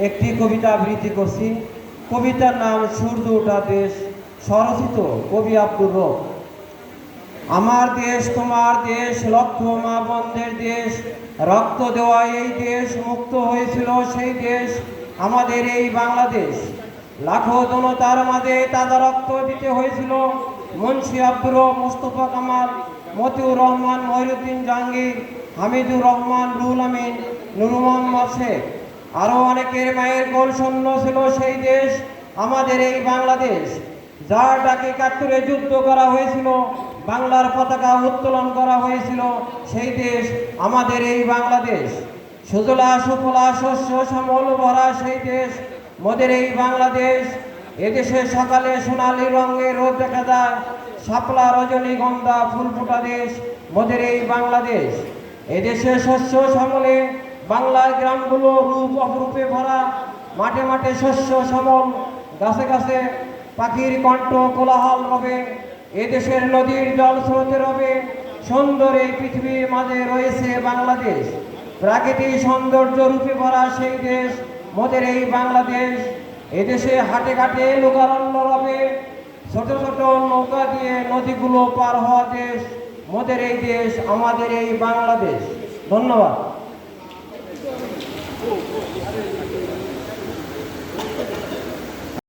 একটি কবিতা আবৃত্তি করছি। কবিতার নাম সূর্য ওঠা দেশ, স্বরচিত কবি আব্দুর রব। আমার দেশ তোমার দেশ, লক্ষ মা বোনদের দেশ, রক্ত দেওয়া এই দেশ, মুক্ত হয়েছিল সেই দেশ আমাদের এই বাংলাদেশ। লাখো জনতার মাঝে তাজা রক্ত দিতে হয়েছিল মুন্সি আব্দুর রব, মুস্তফা কামাল, মতিউর রহমান, মহিউদ্দিন জাহাঙ্গীর, হামিদুর রহমান, রুহুল আমিন, নূর মোহাম্মদ শেখ। আরও অনেকের মায়ের কোল শূন্য ছিল সেই দেশ আমাদের এই বাংলাদেশ। যার ডাকে ৭১ যুদ্ধ করা হয়েছিল, বাংলার পতাকা উত্তোলন করা হয়েছিল সেই দেশ আমাদের এই বাংলাদেশ। সুজলা সুফলা শস্য শ্যামল ভরা সেই দেশ মোদের এই বাংলাদেশ। এদেশে সকালে সোনালি রঙের রোদ দেখা যায়, শাপলা রজনীগন্ধা ফুল ফোটা দেশ মোদের এই বাংলাদেশ। এদেশে শস্য শ্যামলে বাংলার গ্রামগুলো রূপ অপরূপে ভরা, মাঠে মাঠে শস্য শ্যামল, গাছে গাছে পাখির কণ্ঠ কোলাহল রবে। এদেশের নদীর জল স্রোতে রবে, সুন্দর এই পৃথিবীর মাঝে রয়েছে বাংলাদেশ। প্রাকৃতিক সৌন্দর্য রূপে ভরা সেই দেশ মোদের এই বাংলাদেশ। এদেশে হাটে ঘাটে লোকারণ্য রবে, ছোট ছোট নৌকা দিয়ে নদীগুলো পার হওয়া দেশ মোদের এই দেশ আমাদের এই বাংলাদেশ। ধন্যবাদ।